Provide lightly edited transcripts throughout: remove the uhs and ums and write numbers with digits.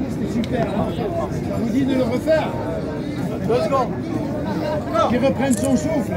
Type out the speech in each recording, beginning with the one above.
C'était super, hein. Ça vous dit de le refaire? 2 secondes. Qu'il reprenne son souffle.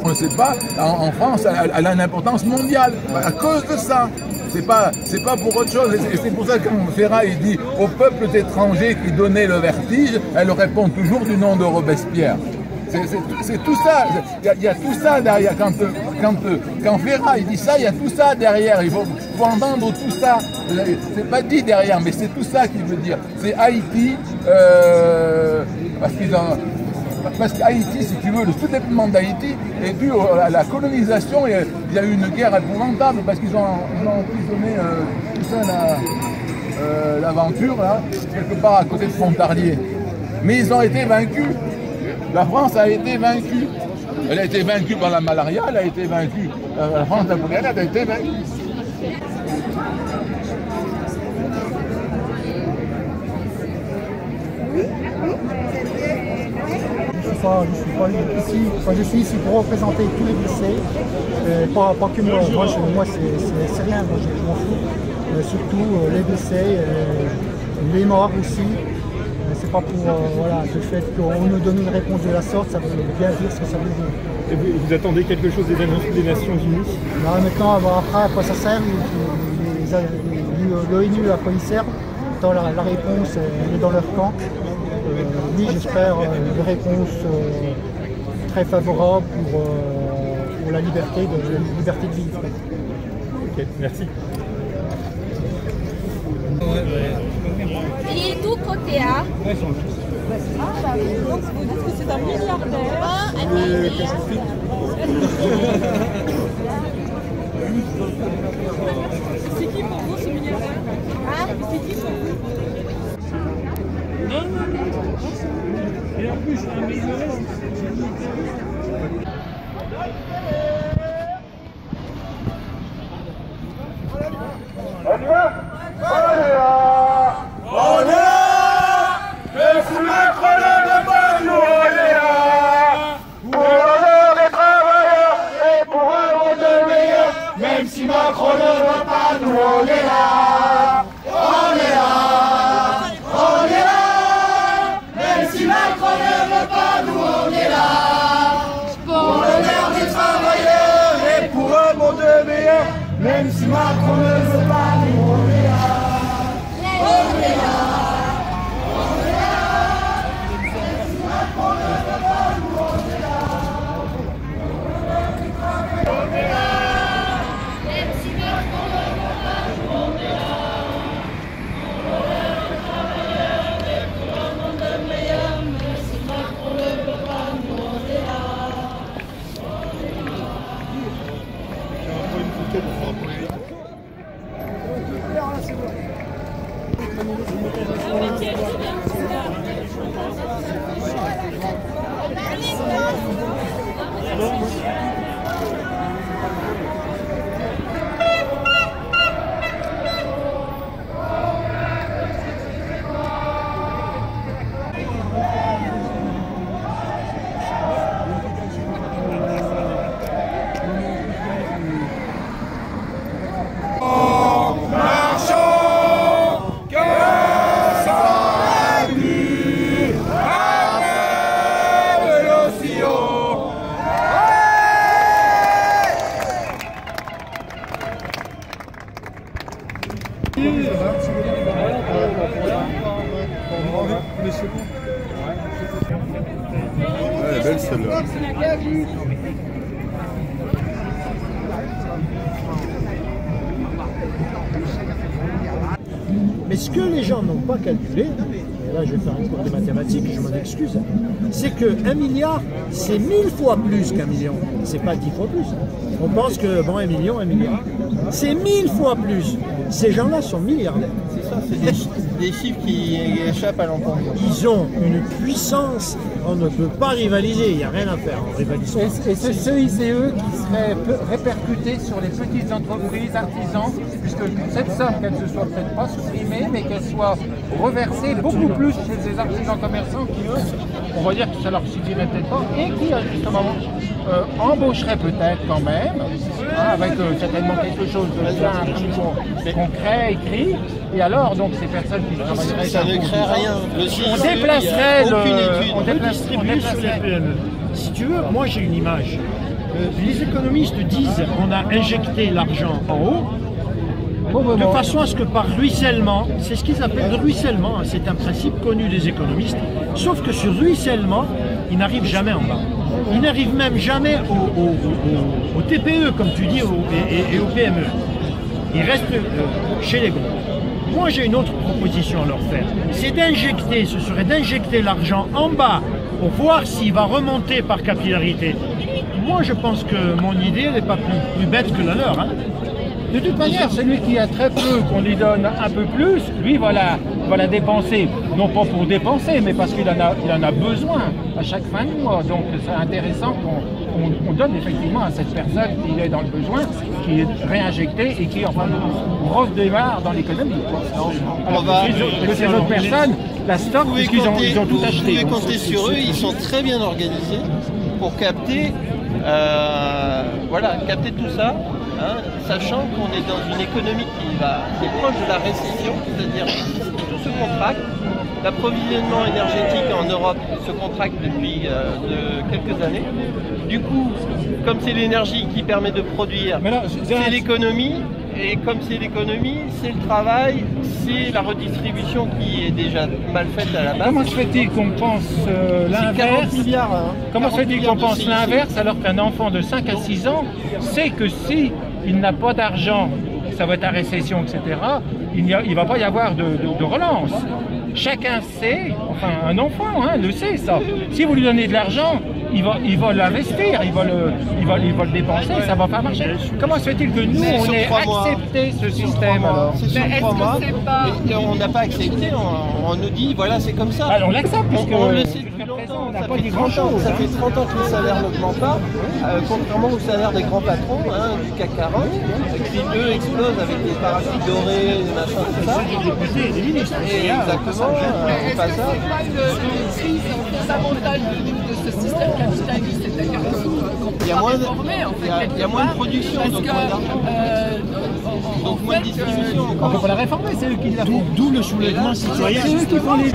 On ne sait pas, en France, elle a une importance mondiale, à cause de ça. C'est pas pour autre chose. Et c'est pour ça que quand Ferrat dit aux peuples étrangers qui donnaient le vertige, elle répond toujours du nom de Robespierre. C'est tout ça, il y a tout ça derrière. Quand Ferrat il dit ça, il y a tout ça derrière. Il faut entendre tout ça. C'est pas dit derrière, mais c'est tout ça qu'il veut dire. C'est Haïti, parce qu'Haïti, si tu veux, le sous-développement d'Haïti est dû à la colonisation. Et il y a eu une guerre épouvantable parce qu'ils ont emprisonné tout ça, l'aventure, là, quelque part à côté de Pontarlier. Mais ils ont été vaincus. La France a été vaincue. Elle a été vaincue par la malaria, elle a été vaincue. La France napoléonienne a été vaincue. Je suis ici pour représenter tous les blessés, pas que moi. Moi c'est rien, moi, je m'en fous. Surtout les blessés, les morts aussi. C'est pas pour le fait qu'on nous donne une réponse de la sorte, ça veut bien dire ce que ça veut dire. Et vous attendez quelque chose des annonces des Nations Unies? Non, maintenant, après, à quoi ça sert? L'ONU, à quoi ils servent? La réponse elle est dans leur camp. Oui, j'espère une réponse très favorable pour la liberté de vivre. Ok, merci. Il est tout côté, hein? Ah bah oui, donc vous dites que c'est un milliardaire. C'est qui pour vous ce milliardaire? Hein? C'est qui pour vous? Non. Et en plus, un millionnaire. On y va? On est là! On est là! Merci Macron de pas nous, on est là! Pour l'honneur des travailleurs et pour un monde meilleur, même si Macron ne veut pas nous, on est là! On est là! On est là! Même si Macron ne veut pas nous, on est là! Pour l'honneur des travailleurs et pour un monde meilleur, même si Macron ne veut pas nous, on est là! On est là! belle celle-là. Mais ce que les gens n'ont pas calculé, et là je vais faire un cours de mathématiques, je m'en excuse, c'est que 1 milliard, c'est 1000 fois plus qu'1 million. C'est pas 10 fois plus. On pense que, bon, 1 million, 1 milliard. C'est 1000 fois plus. Ces gens-là sont milliardaires. C'est ça, c'est des chiffres qui échappent à l'entendement. Ils ont une puissance, on ne peut pas rivaliser, il n'y a rien à faire, on rivalise pas. Et c'est ce ICE qui serait répercuté sur les petites entreprises, artisans, puisque cette somme, qu'elle ne soit peut-être pas supprimée, mais qu'elle soit reversée beaucoup plus chez les artisans commerçants qui, eux, on va dire que ça leur suffirait peut-être pas, et qui, justement, embaucheraient peut-être quand même, avec certainement quelque chose de simple, concret, écrit, et alors, donc, ces personnes qui travailleraient... Ça ne crée rien. On déplacerait le... On distribue sur les PME. Si tu veux, moi j'ai une image. Les économistes disent on a injecté l'argent en haut, de façon à ce que par ruissellement, c'est ce qu'ils appellent le ruissellement, c'est un principe connu des économistes, sauf que sur ruissellement, il n'arrive jamais en bas. Il n'arrive même jamais au TPE, comme tu dis, et au PME. Il reste chez les gros. Moi j'ai une autre proposition à leur faire, c'est d'injecter, ce serait d'injecter l'argent en bas pour voir s'il va remonter par capillarité. Moi je pense que mon idée n'est pas plus bête que la leur. Hein. De toute manière, celui qui a très peu, qu'on lui donne un peu plus, lui va la dépenser. Non pas pour dépenser, mais parce qu'il en a besoin à chaque fin de mois. Donc c'est intéressant qu'on donne effectivement à cette personne qui est dans le besoin, qui est réinjectée et qui enfin redémarre dans l'économie. Alors que ces autres personnes, la stock, puisqu'ils ont tout acheté. Vous pouvez compter sur eux, ils sont très bien organisés pour capter, capter tout ça. Hein, sachant qu'on est dans une économie qui est proche de la récession, c'est-à-dire que tout se contracte. L'approvisionnement énergétique en Europe se contracte depuis quelques années. Du coup, comme c'est l'énergie qui permet de produire, c'est l'économie. Et comme c'est l'économie, c'est le travail, c'est la redistribution qui est déjà mal faite à la base. Comment se fait-il qu'on pense l'inverse? Comment se fait-il qu'on pense l'inverse alors qu'un enfant de 5 à 6 ans sait que si il n'a pas d'argent, ça va être la récession, etc., il ne va pas y avoir de relance. Chacun sait, enfin un enfant le sait ça. Si vous lui donnez de l'argent, il va l'investir, il va le dépenser, ça ne va pas marcher. Comment se fait-il que nous, on ait accepté ce système alors? C'est sur 3 mois, on n'a pas accepté, on nous dit voilà c'est comme ça. Alors on l'accepte parce on le sait depuis longtemps, ça fait 30 ans que le salaire n'augmente pas, contrairement au salaire des grands patrons du CAC 40, qui eux explosent avec des parachutes dorés, des machins, tout ça. Des ministres. Et exactement, on passe ça. Crise fondamentale de ce système capitaliste, c'est-à-dire il y a moins de production, donc moins d'argent. Donc moins de distribution. On ne peut pas la réformer, c'est eux qui la font. D'où le soulèvement citoyen. C'est eux qui font les...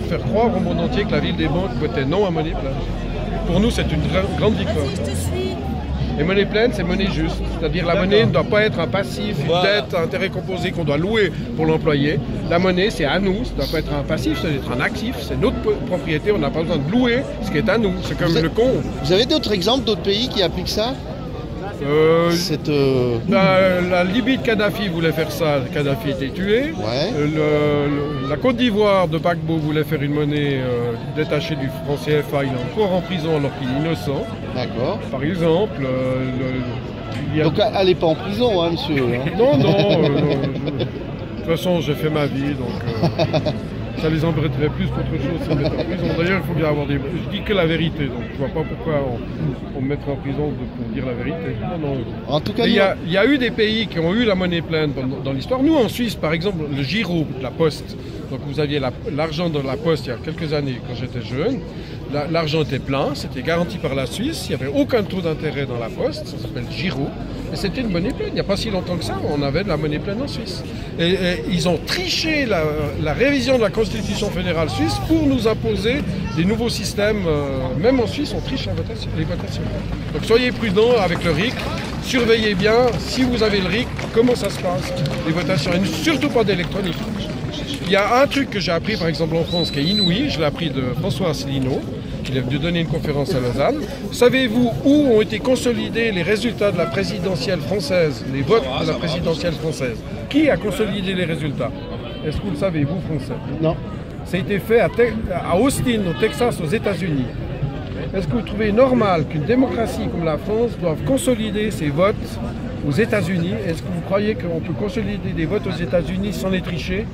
Faire croire au monde entier que la ville des banques votait non à Money Plan. Pour nous, c'est une grande victoire. Et monnaie pleine, c'est monnaie juste. C'est-à-dire la monnaie ne doit pas être un passif, une dette, un intérêt composé qu'on doit louer pour l'employé. La monnaie, c'est à nous, ça ne doit pas être un passif, ça doit être un actif, c'est notre propriété, on n'a pas besoin de louer ce qui est à nous. C'est comme le con. Vous avez d'autres exemples d'autres pays qui appliquent ça? La Libye de Kadhafi voulait faire ça, Kadhafi était tué. Ouais. La Côte d'Ivoire de Gbagbo voulait faire une monnaie détachée du franc CFA, il est encore en prison alors qu'il est innocent. D'accord. Par exemple, donc allez pas en prison, hein, monsieur. Hein. Non. De toute façon, j'ai fait ma vie, donc ça les embêterait plus qu'autre chose si on mettait en prison. D'ailleurs, il faut bien avoir des... Je dis que la vérité, donc je vois pas pourquoi on me mettrait en prison pour dire la vérité. Non. En tout cas, il y a eu des pays qui ont eu la monnaie pleine dans l'histoire. Nous, en Suisse, par exemple, le Giro de la Poste. Donc vous aviez l'argent de la Poste il y a quelques années quand j'étais jeune. L'argent était plein, c'était garanti par la Suisse, il n'y avait aucun taux d'intérêt dans la Poste, ça s'appelle Giro. Et c'était une monnaie pleine. Il n'y a pas si longtemps que ça, on avait de la monnaie pleine en Suisse. Et ils ont triché la révision de la Constitution fédérale suisse pour nous imposer des nouveaux systèmes. Même en Suisse, on triche les votations. Donc soyez prudents avec le RIC. surveillez bien, si vous avez le RIC, comment ça se passe, les votations, et surtout pas d'électronique. Il y a un truc que j'ai appris par exemple en France qui est inouï, je l'ai appris de François Asselineau, il est venu donner une conférence à Lausanne. Savez-vous où ont été consolidés les résultats de la présidentielle française, les votes de la présidentielle française? Qui a consolidé les résultats? Est-ce que vous le savez, vous, Français? Non. Ça a été fait à Austin, au Texas, aux États-Unis. Est-ce que vous trouvez normal qu'une démocratie comme la France doive consolider ses votes aux États-Unis? Est-ce que vous croyez qu'on peut consolider des votes aux États-Unis sans les tricher?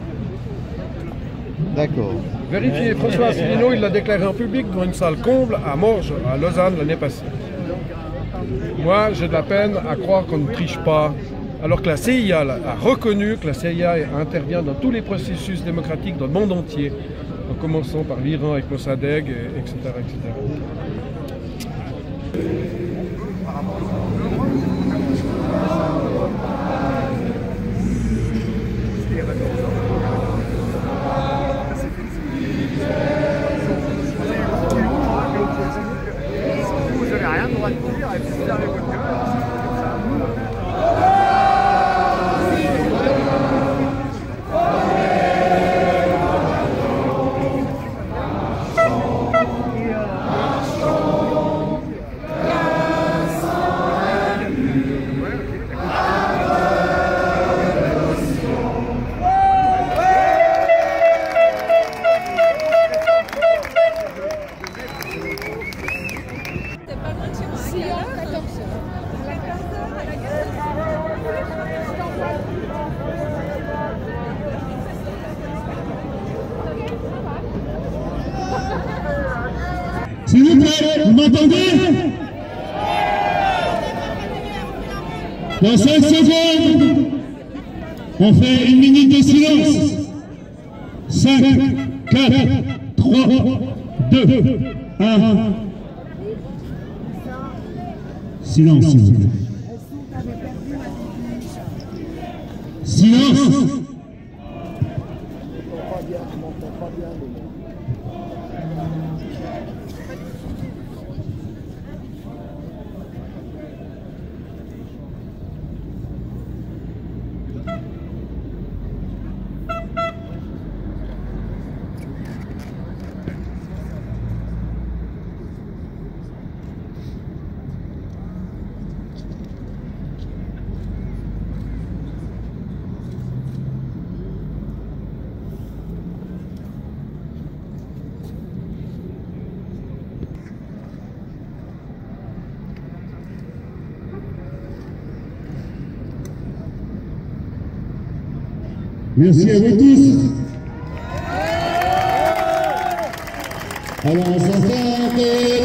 D'accord. Vérifiez, François Asselineau, il l'a déclaré en public devant une salle comble à Morges, à Lausanne, l'année passée. Moi, j'ai de la peine à croire qu'on ne triche pas, alors que la CIA a reconnu que la CIA intervient dans tous les processus démocratiques dans le monde entier, en commençant par l'Iran avec Mossadegh, etc., etc. S'il vous plaît, vous m'entendez? Dans 5 secondes, on fait 1 minute de silence. 5, 4, 3, 2, 1. Silence, s'il vous plaît. Silence. Merci à vous tous. Alors, on s'en fait